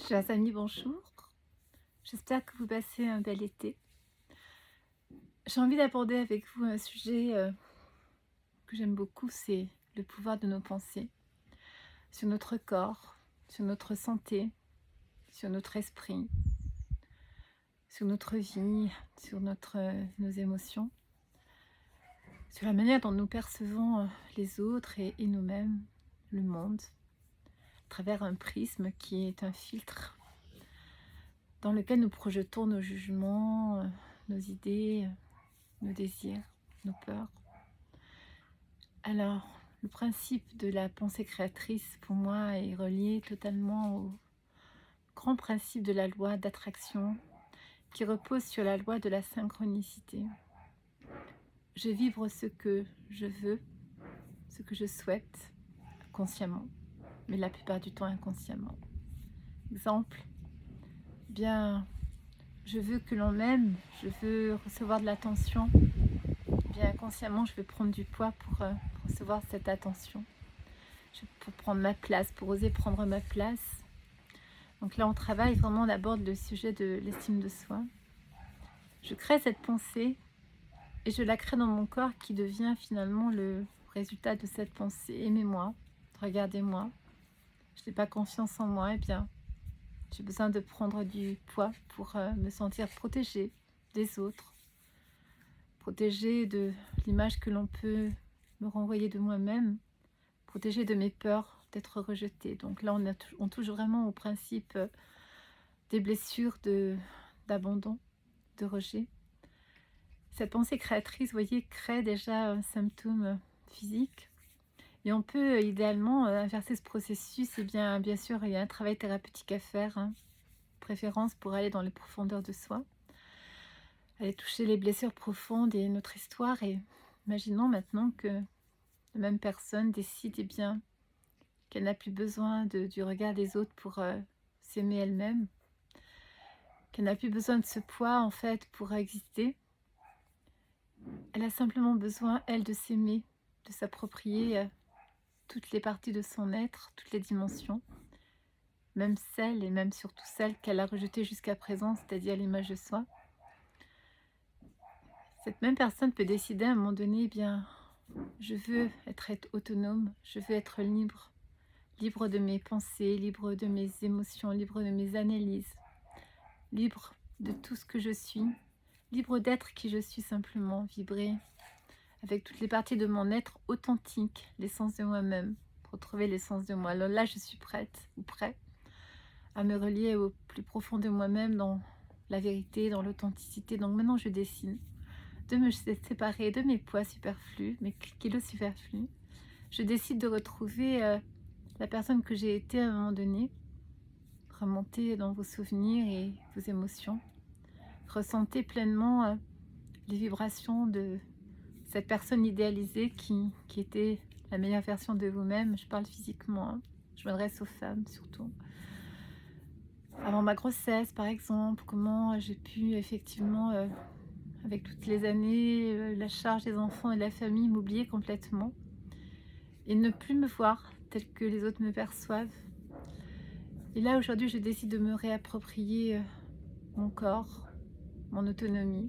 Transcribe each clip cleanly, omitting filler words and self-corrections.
Chers amis, bonjour. J'espère que vous passez un bel été. J'ai envie d'aborder avec vous un sujet que j'aime beaucoup, c'est le pouvoir de nos pensées sur notre corps, sur notre santé, sur notre esprit, sur notre vie, sur nos émotions, sur la manière dont nous percevons les autres et nous-mêmes, le monde, à travers un prisme qui est un filtre dans lequel nous projetons nos jugements, nos idées, nos désirs, nos peurs. Alors, le principe de la pensée créatrice, pour moi, est relié totalement au grand principe de la loi d'attraction qui repose sur la loi de la synchronicité. Je vibre ce que je veux, ce que je souhaite, consciemment, mais la plupart du temps inconsciemment. Exemple, bien, je veux que l'on m'aime, je veux recevoir de l'attention, bien inconsciemment, je veux prendre du poids pour recevoir cette attention. Pour prendre ma place, pour oser prendre ma place. Donc là, on travaille vraiment, on aborde le sujet de l'estime de soi. Je crée cette pensée et je la crée dans mon corps qui devient finalement le résultat de cette pensée. Aimez-moi, regardez-moi, je n'ai pas confiance en moi, eh bien, j'ai besoin de prendre du poids pour me sentir protégée des autres, protégée de l'image que l'on peut me renvoyer de moi-même, protégée de mes peurs d'être rejetée. Donc là, on touche vraiment au principe des blessures d'abandon, de rejet. Cette pensée créatrice, vous voyez, crée déjà un symptôme physique. Et on peut idéalement inverser ce processus. Et bien sûr, il y a un travail thérapeutique à faire, hein, préférence pour aller dans les profondeurs de soi, aller toucher les blessures profondes et notre histoire. Et imaginons maintenant que la même personne décide bien qu'elle n'a plus besoin du regard des autres pour s'aimer elle-même, qu'elle n'a plus besoin de ce poids en fait pour exister. Elle a simplement besoin, elle, de s'aimer, de s'approprier toutes les parties de son être, toutes les dimensions, même celles et même surtout celles qu'elle a rejetées jusqu'à présent, c'est-à-dire l'image de soi. Cette même personne peut décider à un moment donné, eh bien, je veux être autonome, je veux être libre, libre de mes pensées, libre de mes émotions, libre de mes analyses, libre de tout ce que je suis, libre d'être qui je suis simplement, vibrer avec toutes les parties de mon être authentique, l'essence de moi-même, pour retrouver l'essence de moi. Alors là, je suis prête ou prêt à me relier au plus profond de moi-même, dans la vérité, dans l'authenticité. Donc maintenant, je décide de me séparer de mes poids superflus, mes kilos superflus. Je décide de retrouver la personne que j'ai été à un moment donné. Remontez dans vos souvenirs et vos émotions. Ressentez pleinement les vibrations de cette personne idéalisée qui était la meilleure version de vous-même. Je parle physiquement, hein. Je m'adresse aux femmes surtout. Avant ma grossesse, par exemple, comment j'ai pu effectivement, avec toutes les années, la charge des enfants et de la famille, m'oublier complètement et ne plus me voir telle que les autres me perçoivent. Et là, aujourd'hui, je décide de me réapproprier mon corps, mon autonomie,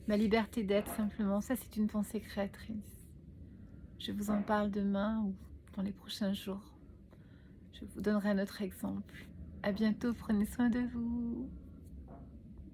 ma liberté d'être simplement. Ça, c'est une pensée créatrice. Je vous en parle demain ou dans les prochains jours. Je vous donnerai un autre exemple. À bientôt, prenez soin de vous.